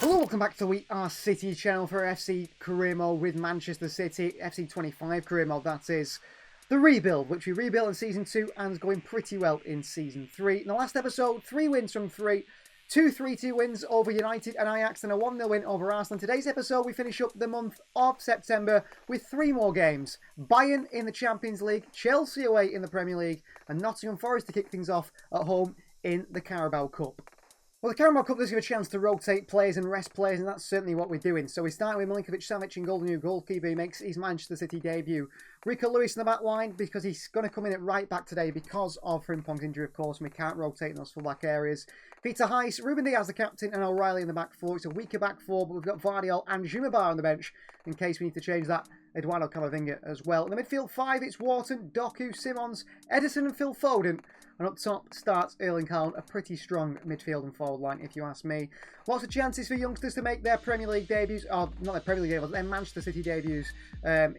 Hello, welcome back to the We Are City channel for FC career mode with Manchester City, FC 25 career mode, that is. The rebuild, which we rebuilt in Season 2 and is going pretty well in Season 3. In the last episode, 3 wins from 3, 2 3-2 wins over United and Ajax and a 1-0 win over Arsenal. In today's episode, we finish up the month of September with 3 more games. Bayern in the Champions League, Chelsea away in the Premier League, and Nottingham Forest to kick things off at home in the Carabao Cup. Well, the Carabao Cup gives you a chance to rotate players and rest players, and that's certainly what we're doing. So we start with Milinkovic-Savic in goal, the new goalkeeper. He makes his Manchester City debut. Rico Lewis in the back line because he's going to come in at right back today because of Frimpong's injury, of course, and we can't rotate in those full-back areas. Peter Heiss, Ruben Diaz the captain, and O'Reilly in the back four. It's a weaker back four, but we've got Vardiol and Jumabar on the bench in case we need to change that. Eduardo Camavinga as well. In the midfield 5, it's Wharton, Doku, Simons, Ederson and Phil Foden. And up top starts Erling Haaland, a pretty strong midfield and forward line, if you ask me. Lots of chances for youngsters to make their Premier League debuts, or not their Premier League debuts, their Manchester City debuts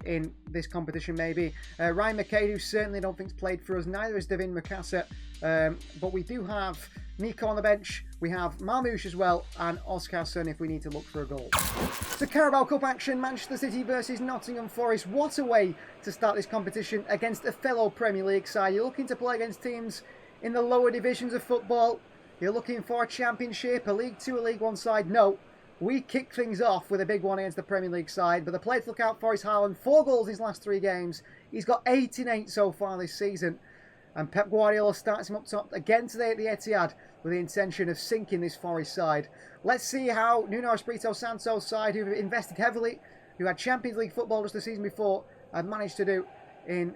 in this competition, maybe. Ryan McKay, who certainly don't think's played for us, neither is Devin Mukasa. But we do have Nico on the bench, we have Marmoush as well, and Oskarsson if we need to look for a goal. So Carabao Cup action, Manchester City versus Nottingham Forest. What a way to start this competition against a fellow Premier League side. You're looking to play against teams in the lower divisions of football. You're looking for a championship, a League 2, a League 1 side. No, we kick things off with a big one against the Premier League side. But the player to look out for is Haaland. 4 goals in his last 3 games. He's got 8 in 8 so far this season. And Pep Guardiola starts him up top again today at the Etihad with the intention of sinking this Forest side. Let's see how Nuno Espirito Santo's side, who've invested heavily, who had Champions League football just the season before, have managed to do in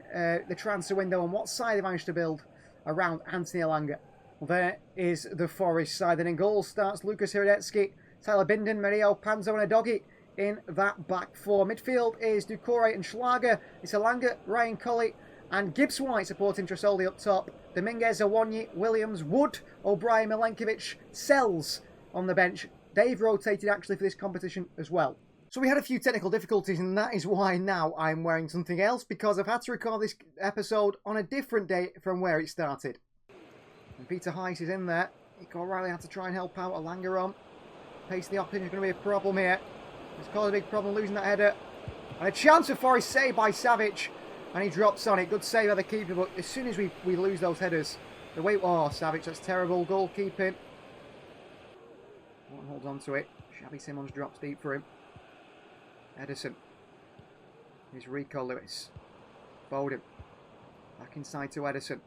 the transfer window, and what side they managed to build around Anthony Elanga. Well, there is the Forest side. Then in goal starts Lucas Hradecky, Tyler Binden, Mario Panzo and Adogi in that back four. Midfield is Doucouré and Schlager. It's Elanga, Ryan Colley and Gibbs White supporting Trasoldi up top. Dominguez, Awonyi, Williams, Wood, O'Brien, Milenkovic, Sells on the bench. They've rotated actually for this competition as well. So we had a few technical difficulties, and that is why now I'm wearing something else, because I've had to record this episode on a different day from where it started. And Peter Heiss is in there. O'Reilly had to try and help out. Elanga on. Pace the opposition is going to be a problem here. It's caused a big problem losing that header. And a chance for Forest, saved by Savic. And he drops on it. Good save by the keeper, but as soon as we lose those headers, the way... Oh, Savic, that's terrible goalkeeping. One holds on to it. Xavi Simons drops deep for him. Ederson. Here's Rico Lewis. Foden. Back inside to Ederson.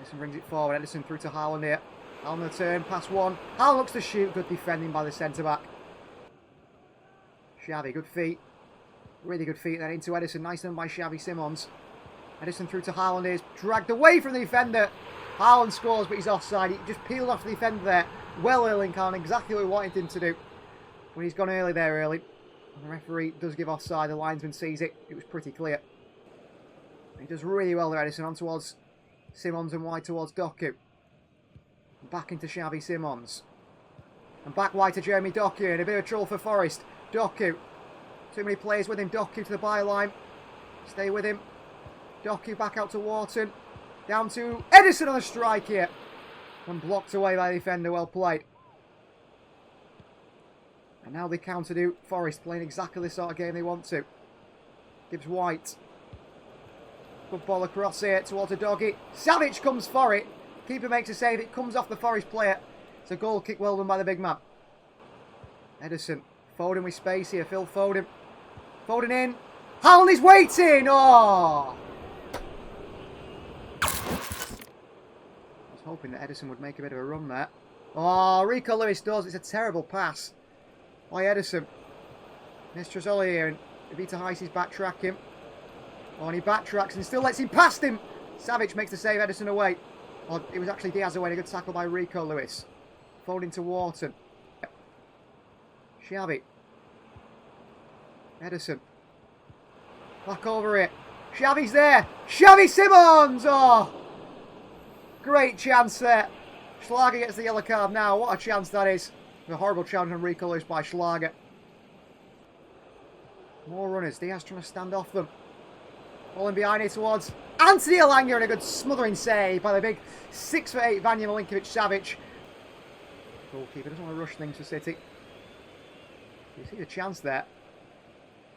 Ederson brings it forward. Ederson through to Haaland here. Haaland the turn. Pass one. Haaland looks to shoot. Good defending by the centre-back. Xavi, good feet. Really good feet then into Ederson. Nice done by Xavi Simons. Ederson through to Haaland is dragged away from the defender. Haaland scores, but he's offside. He just peeled off the defender there. Well, Erling Haaland, exactly what we wanted him to do. When he's gone early there, early. And the referee does give offside. The linesman sees it. It was pretty clear. He does really well there, Ederson. On towards Simons and wide towards Doku. Back into Xavi Simons. And back wide to Jeremy Doku. And a bit of trouble for Forest. Doku. Too many players with him. Doku to the byline. Stay with him. Doku back out to Wharton. Down to Ederson on the strike here. And blocked away by the defender. Well played. And now they counter to Forest, playing exactly the sort of game they want to. Gibbs White. Good ball across here towards a doggy. Savic comes for it. Keeper makes a save. It comes off the Forest player. It's a goal kick well done by the big man. Ederson. Foden with space here. Phil Foden. Foden in. Haaland is waiting. Oh! I was hoping that Ederson would make a bit of a run there. Oh, Rico Lewis does. It's a terrible pass by Ederson. There's Trasoldi here, and Peter Heiss is backtracking. Oh, and he backtracks and still lets him past him. Savic makes the save, Ederson away. Oh, it was actually Diaz away. A good tackle by Rico Lewis. Folding to Wharton. Xavi. Ederson. Back over it. Xavi's there. Xavi Simons! Oh! Great chance there. Schlager gets the yellow card now. What a chance that is. A horrible challenge on Rico Lewis by Schlager. More runners. Diaz trying to stand off them. Falling behind it towards Anthony Elanga, and a good smothering save by the big 6'8" Vanja Milinkovic-Savic. Goalkeeper doesn't want to rush things for City. You see the chance there.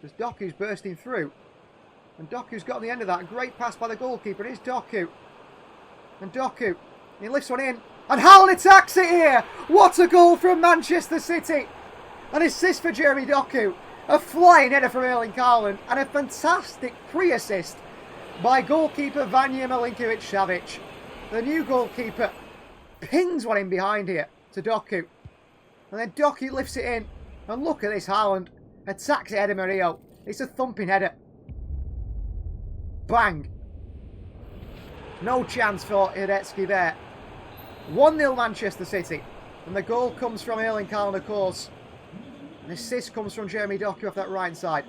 There's Doku's bursting through. And Doku's got on the end of that. Great pass by the goalkeeper. It is Doku. And Doku. He lifts one in. And Haaland attacks it here. What a goal from Manchester City. An assist for Jeremy Doku. A flying header from Erling Haaland. And a fantastic pre-assist by goalkeeper Vanja Milinkovic-Savic. The new goalkeeper pings one in behind here to Doku. And then Doku lifts it in. And look at this, Haaland attacks it, Edi Mario. It's a thumping header. Bang. No chance for Hidetsky there. 1-0 Manchester City. And the goal comes from Erling Haaland, of course. An assist comes from Jeremy Doku off that right side.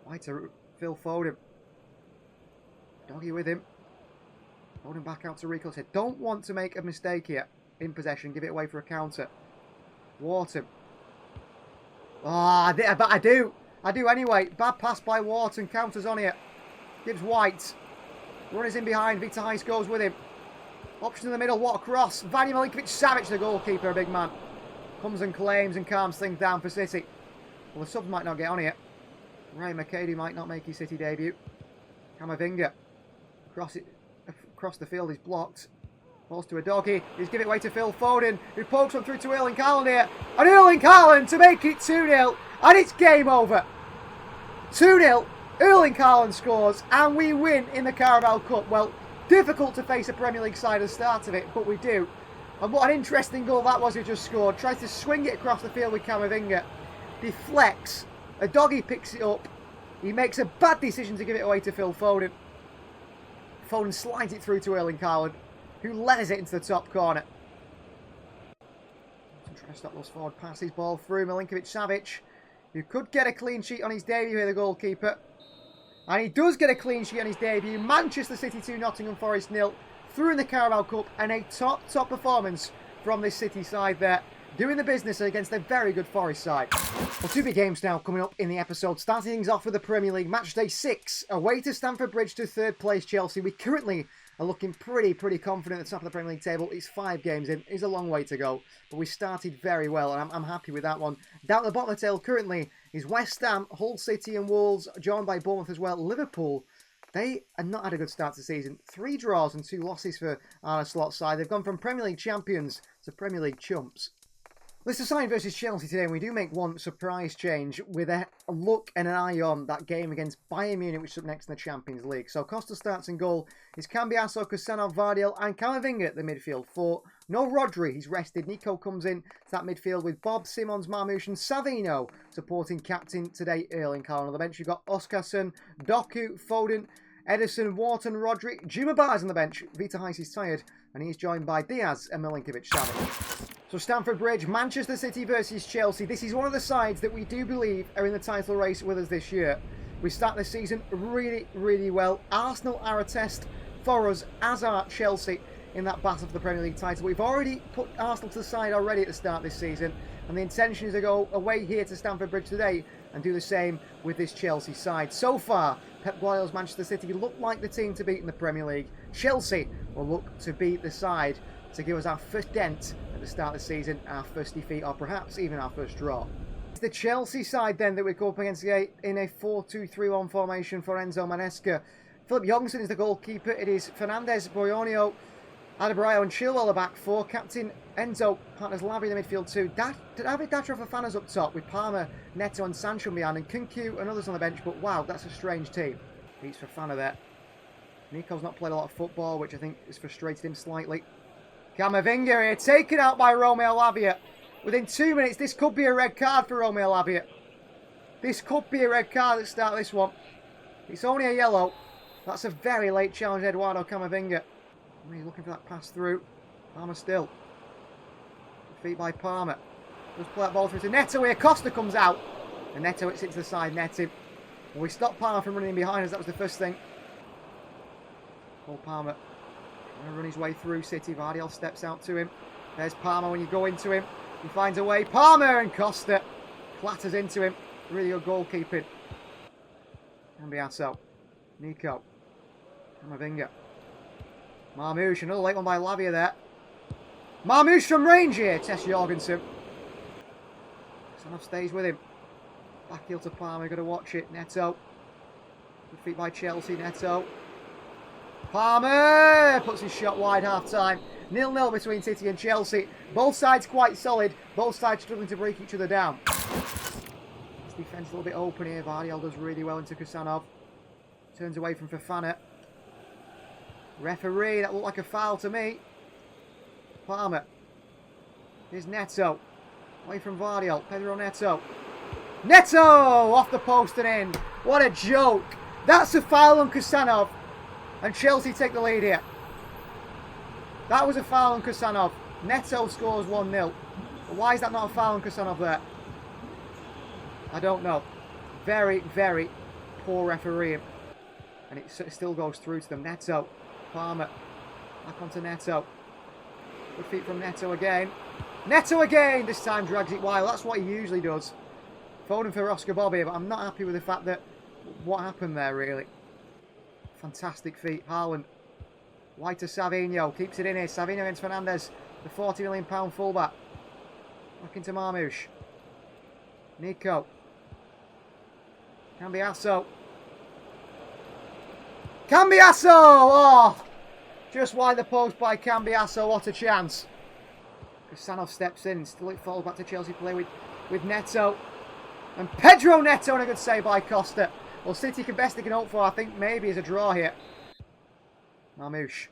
Wide to Phil Foden. Doggy with him. Foden back out to Rico. Said, don't want to make a mistake here. In possession, give it away for a counter. Wharton. Oh, but I do. I do anyway. Bad pass by Wharton. Counters on here. Gives White. Runners in behind. Vitalis goes with him. Option in the middle. What a cross. Vanja Milinkovic-Savic, the goalkeeper, a big man. Comes and claims and calms things down for City. Well, the subs might not get on here. Ray McCady might not make his City debut. Camavinga. Across the field is blocked. Balls to a doggy. He's giving it away to Phil Foden, who pokes one through to Erling Haaland here. And Erling Haaland to make it 2-0. And it's game over. 2-0. Erling Haaland scores. And we win in the Carabao Cup. Well, difficult to face a Premier League side at the start of it, but we do. And what an interesting goal that was he just scored. Tries to swing it across the field with Camavinga. Deflects. A doggy picks it up. He makes a bad decision to give it away to Phil Foden. Foden slides it through to Erling Haaland, who leathers it into the top corner. Trying to stop those forward passes. Ball through Milinkovic-Savic, who could get a clean sheet on his debut here, the goalkeeper. And he does get a clean sheet on his debut. Manchester City 2, Nottingham Forest 0. Through in the Carabao Cup, and a top performance from this City side there. Doing the business against a very good Forest side. Well, two big games now coming up in the episode. Starting things off with the Premier League match day 6. Away to Stamford Bridge to third place Chelsea. We currently are looking pretty confident at the top of the Premier League table. It's 5 games in. It's a long way to go. But we started very well, and I'm happy with that one. Down at the bottom of the table currently is West Ham, Hull City and Wolves, joined by Bournemouth as well. Liverpool, they have not had a good start to the season. 3 draws and 2 losses for Arne Slot's side. They've gone from Premier League champions to Premier League chumps. Leicester City versus Chelsea today, and we do make one surprise change with a look and an eye on that game against Bayern Munich, which is up next in the Champions League. So Costa starts in goal. It's Cambiasso, Kusanov, Vardiel and Camavinga at the midfield. 4. No Rodri, he's rested. Nico comes in to that midfield with Bob, Simons, Marmoush and Savino supporting captain today, Erling Haaland. On the bench you've got Oskarsson, Doku, Foden, Ederson, Wharton, Rodri. Juma Bar's on the bench. Vita Heiss is tired and he's joined by Diaz and Milinkovic-Savic. So Stamford Bridge, Manchester City versus Chelsea. This is one of the sides that we do believe are in the title race with us this year. We start the season really well. Arsenal are a test for us, as are Chelsea in that battle for the Premier League title. We've already put Arsenal to the side already at the start of this season, and the intention is to go away here to Stamford Bridge today and do the same with this Chelsea side. So far, Pep Guardiola's Manchester City look like the team to beat in the Premier League. Chelsea will look to beat the side to give us our first dent at the start of the season, our first defeat, or perhaps even our first draw. It's the Chelsea side then that we go up against in a 4-2-3-1 formation for Enzo Manesca. Philip Youngson is the goalkeeper. It is Fernandez, Boyonio, Adebayo and Chilwell are back 4. Captain Enzo, partners Lavia in the midfield 2. David Datra Fofana's up top with Palmer, Neto and Sancho behind, and Kunku and others on the bench. But wow, that's a strange team. Beats Fofana there. Nico's not played a lot of football, which I think has frustrated him slightly. Camavinga here, taken out by Romeo Lavia. Within 2 minutes, this could be a red card for Romeo Lavia. This could be a red card at the start of this one. It's only a yellow. That's a very late challenge, Eduardo Camavinga. He's looking for that pass through. Palmer still. Feet by Palmer. Just play that ball through to Neto here. Costa comes out. And Neto hits it to the side, net him. Well, we stopped Palmer from running in behind us. That was the first thing. Paul Palmer trying to run his way through City. Vardiel steps out to him. There's Palmer when you go into him. He finds a way. Palmer and Costa clatters into him. Really good goalkeeping. Cambiasso. Nico. Camavinga. Marmoush, another late one by Lavia there. Marmouche from range here. Tess Jorgensen. Kusanov stays with him. Back heel to Palmer. Got to watch it. Neto. Good feet by Chelsea. Neto. Palmer puts his shot wide half time. 0-0 between City and Chelsea. Both sides quite solid. Both sides struggling to break each other down. This defence a little bit open here. Vardiel does really well into Kusanov. Turns away from Fofana. Referee, that looked like a foul to me. Palmer. Here's Neto. Away from Vardiel. Pedro Neto. Neto! Off the post and in. What a joke. That's a foul on Kusanov. And Chelsea take the lead here. That was a foul on Kusanov. Neto scores 1-0. Why is that not a foul on Kusanov there? I don't know. Very, very poor refereeing. And it still goes through to them. Neto. Palmer. Back onto Neto. Good feet from Neto again. Neto again! This time drags it wide. That's what he usually does. Foden for Oscar Bobby, but I'm not happy with the fact that what happened there, really. Fantastic feet. Haaland. Wide to Savinho. Keeps it in here. Savinho against Fernandes. The £40 million fullback. Back into Marmouche. Nico. Cambiasso. Cambiasso! Oh! Just wide the post by Cambiasso. What a chance. Kusanov steps in. Still it falls back to Chelsea play with Neto. And Pedro Neto, and a good save by Costa. Well, City can best they can hope for, I think, maybe is a draw here. Marmouche.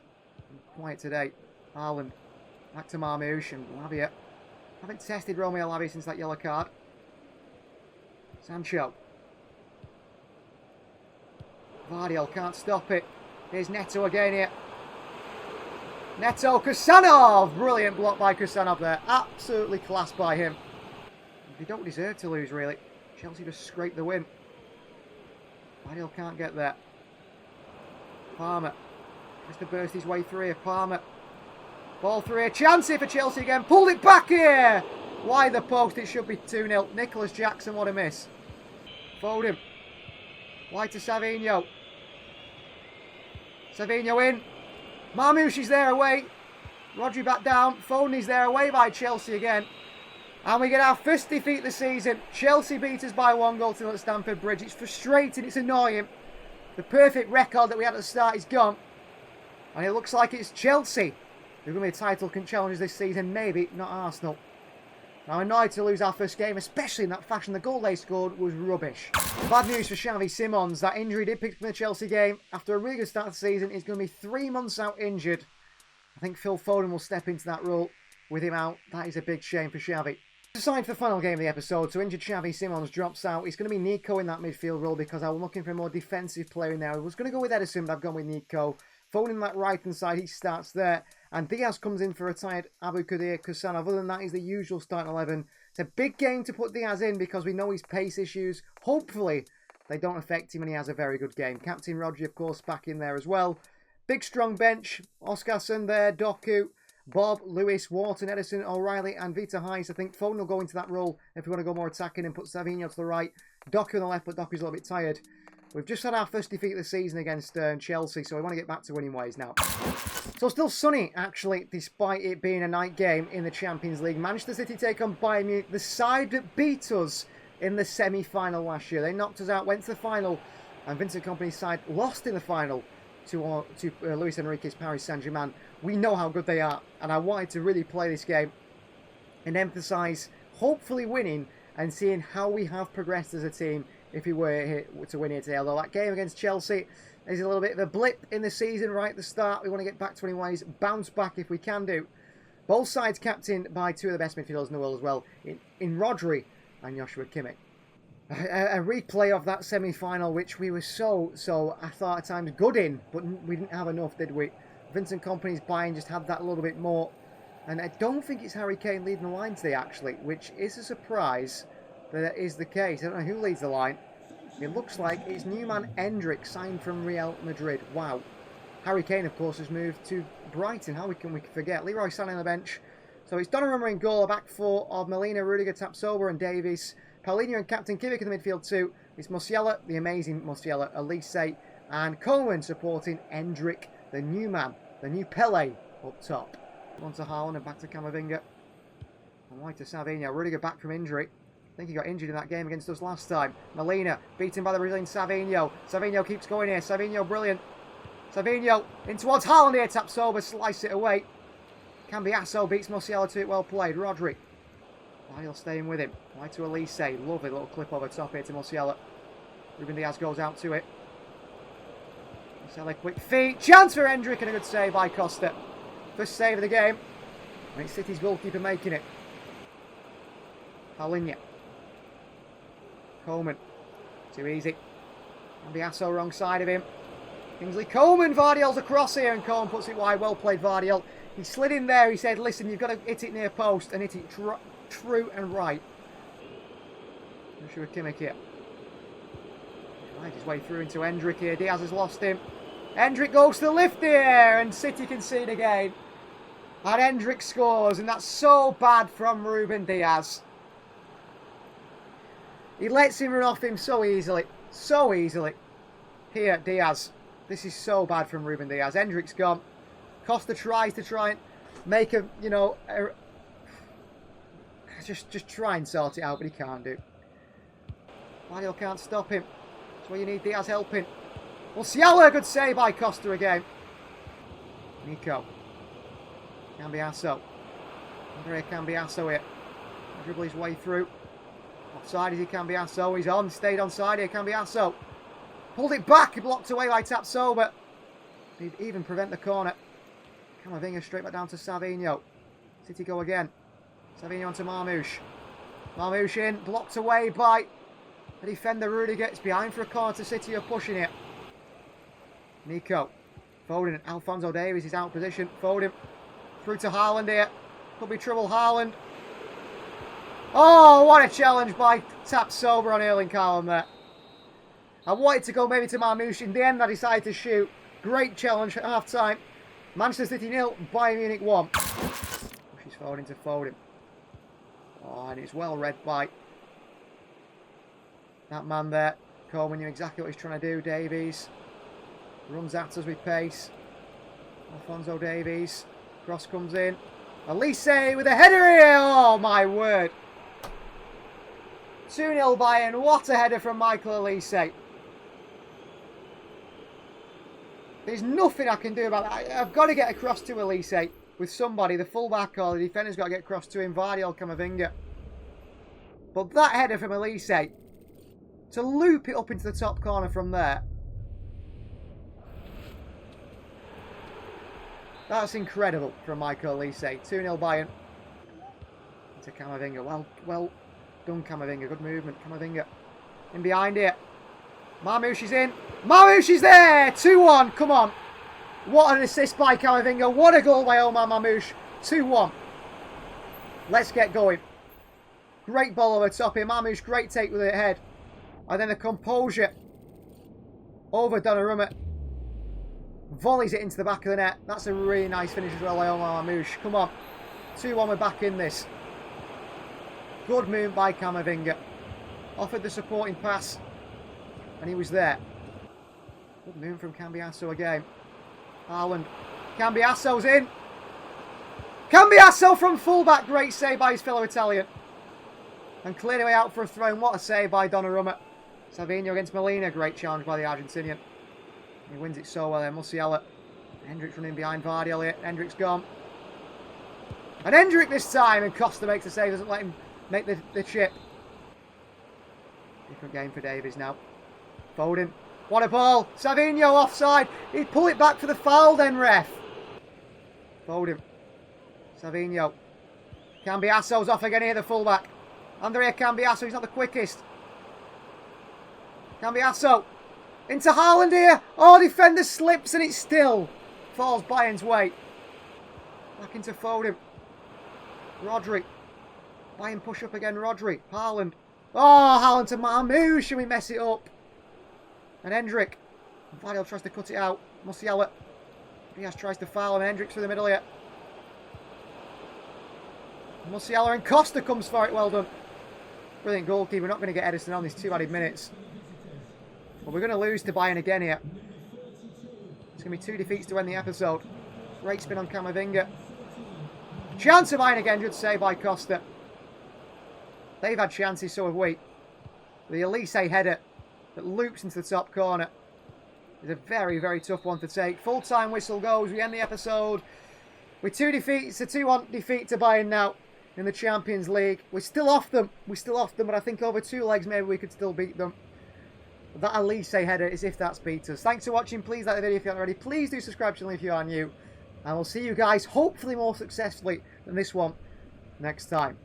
Quiet today. Haaland. Back to Marmouche and Lavia. Haven't tested Romeo Lavia since that yellow card. Sancho. Vardiel can't stop it. Here's Neto again here. Neto. Kusanov. Brilliant block by Kusanov there. Absolutely class by him. They don't deserve to lose, really. Chelsea just scraped the win. Vardiel can't get there. Palmer. Has to burst his way through here. Palmer. Ball through here. Chance here for Chelsea again. Pulled it back here. Wide the post. It should be 2-0. Nicholas Jackson, what a miss. Foden. Wide to Savinho. Savinho in. Marmouche is there away. Rodri back down. Foden is there away by Chelsea again. And we get our first defeat this season. Chelsea beat us by 1 goal to at Stamford Bridge. It's frustrating. It's annoying. The perfect record that we had at the start is gone. And it looks like it's Chelsea who are going to be title challengers this season. Maybe not Arsenal. I'm annoyed to lose our first game, especially in that fashion. The goal they scored was rubbish. Bad news for Xavi Simons. That injury did pick up in the Chelsea game. After a really good start to the season, he's going to be 3 months out injured. I think Phil Foden will step into that role with him out. That is a big shame for Xavi. Aside for the final game of the episode, so injured Xavi Simons drops out. It's going to be Nico in that midfield role because I was looking for a more defensive player in there. I was going to go with Edison, but I've gone with Nico. Foden in that right-hand side, he starts there. And Diaz comes in for a tired Abu Qadir Kusanov. Other than that, he's the usual starting 11. It's a big game to put Diaz in because we know his pace issues. Hopefully, they don't affect him and he has a very good game. Captain Rodri, of course, back in there as well. Big, strong bench. Oskarsson there, Doku, Bob, Lewis, Wharton, Edison, O'Reilly, and Vita Heiss. I think Foden will go into that role if we want to go more attacking and put Savinho to the right. Doku on the left, but Doku's a little bit tired. We've just had our first defeat of the season against Chelsea, so we want to get back to winning ways now. So still sunny, actually, despite it being a night game in the Champions League. Manchester City take on Bayern Munich, the side that beat us in the semi-final last year. They knocked us out, went to the final, and Vincent Kompany's side lost in the final to Luis Enrique's Paris Saint-Germain. We know how good they are, and I wanted to really play this game and emphasise hopefully winning and seeing how we have progressed as a team if we were to win here today. Although that game against Chelsea is a little bit of a blip in the season right at the start. We want to get back to winning ways, bounce back if we can do. Both sides captained by 2 of the best midfielders in the world as well, in Rodri and Joshua Kimmich. A replay of that semi-final, which we were so I thought at times good in, but we didn't have enough, did we? Vincent Kompany's Bayern just had that a little bit more. And I don't think it's Harry Kane leading the line today, actually, which is a surprise that it is the case. I don't know who leads the line. It looks like it's new man Endrick, signed from Real Madrid. Wow. Harry Kane, of course, has moved to Brighton. How can we forget? Leroy Sané on the bench. So it's Donnarumma in goal, a back 4 of Molina, Rudiger, Tapsoba and Davies. Paulinho and Captain Kimmich in the midfield too. It's Musiala, the amazing Musiala, Olise, and Coleman supporting Endrick, the new man, the new Pele up top. On to Haaland and back to Camavinga. And wide to Savinho. Rudiger back from injury. I think he got injured in that game against us last time. Molina beaten by the Brazilian Savinho. Savinho keeps going here. Savinho brilliant. Savinho in towards Haaland here. Taps over, slice it away. Cambiasso beats Musiala to it. Well played. Rodri. He'll staying with him. Wide to OLISE. Lovely little clip over top here to Musiala. Ruben Dias goes out to it. Musiala quick feet. Chance for Hendrick and a good save by Costa. First save of the game. And it's City's goalkeeper making it. Paulinho. Coleman. Too easy. Cambiasso wrong side of him. Kingsley Coleman. Vardiel's across here and Coleman puts it wide. Well played, Vardiel. He slid in there. He said, listen, you've got to hit it near post and hit it true and right. Joshua Kimmich here. Right his way through into Hendrick here. Diaz has lost him. Hendrick goes to the lift here and City concede again. And Hendrick scores, and that's so bad from Ruben Diaz. He lets him run off him so easily. So easily. Here, Diaz. This is so bad from Ruben Diaz. Hendrick's gone. Costa tries to try and make a, just try and sort it out, but he can't do. Vardiel can't stop him. That's why you need Diaz helping. Musiala, good save by Costa again. Nico. Cambiasso. Andrea Cambiasso here. Dribble his way through. Offside is he, Cambiasso. He's on. Stayed on side here, Cambiasso. Pulled it back. He blocked away by Tapsoba. He'd even prevent the corner. Camavinga straight back down to Savinho. City go again. Savinho onto Marmoush. Marmoush in. Blocked away by the defender Rudiger. It's behind for a corner to City. Are pushing it. Nico. Foden. Alphonso Davies is out of position. Foden. Through to Haaland here. Could be trouble. Haaland. Oh, what a challenge by Tapsoba on Erling Haaland there. I wanted to go maybe to Marmoush. In the end, I decided to shoot. Great challenge at half-time. Manchester City 0, Bayern Munich 1. Pushes forward into Foden. Oh, and it's well read by that man there. Coleman knew exactly what he's trying to do. Davies runs at us with pace. Alphonso Davies. Cross comes in. OLISE with a header here. Oh, my word. 2-0 Bayern. What a header from Michael OLISE. There's nothing I can do about that. I've got to get across to OLISE with somebody. The fullback or the defender's got to get across to him. Vardiel, Camavinga. But that header from OLISE, to loop it up into the top corner from there, that's incredible from Michael OLISE. 2-0 Bayern. Into Camavinga. Well done, Camavinga. Good movement, Camavinga. In behind it. Marmoush is in. Marmoush is there! 2-1. Come on. What an assist by Camavinga. What a goal by Omar Marmoush. 2-1. Let's get going. Great ball over top here. Marmoush, great take with it head. And then the composure over Donnarumma. Volleys it into the back of the net. That's a really nice finish as well by Omar Marmoush. Come on. 2-1, we're back in this. Good move by Camavinga. Offered the supporting pass. And he was there. Good move from Cambiasso again. Haaland. Cambiasso's in. Cambiasso from fullback. Great save by his fellow Italian. And cleared away out for a throw. What a save by Donnarumma. Savinho against Molina. Great challenge by the Argentinian. He wins it so well there. Musiala. Hendrick's running behind Vardiel here. Hendrick's gone. And Hendrick this time. And Costa makes the save. Doesn't let him make the chip. Different game for Davies now. Foden. What a ball. Savinho offside. He'd pull it back for the foul then, ref. Foden. Savinho. Cambiasso's off again here, the fullback. Andrea Cambiasso, he's not the quickest. Cambiasso. Into Haaland here. Oh, defender slips and it still falls Bayern's way. Back into Foden. Rodri. Bayern push up again, Rodri. Haaland. Oh, Haaland to Marmoush, and we mess it up. And Hendrick. Vardiel tries to cut it out. Musiala. Diaz tries to foul, and Hendrick's through the middle here. Musiala and Costa comes for it. Well done. Brilliant goalkeeper. We're not going to get Edison on these 2 added minutes. But we're going to lose to Bayern again here. It's going to be 2 defeats to end the episode. Great spin on Camavinga. Chance of mine again, good save by Costa. They've had chances, so have we. The OLISE header that loops into the top corner is a very, very tough one to take. Full-time whistle goes. We end the episode with 2 defeats. It's a 2-1 defeat to Bayern now in the Champions League. We're still off them. But I think over 2 legs maybe we could still beat them. That OLISE header is if that's beat us. Thanks for watching. Please like the video if you haven't already. Please do subscribe to the channel if you are new. And we'll see you guys, hopefully more successfully than this one, next time.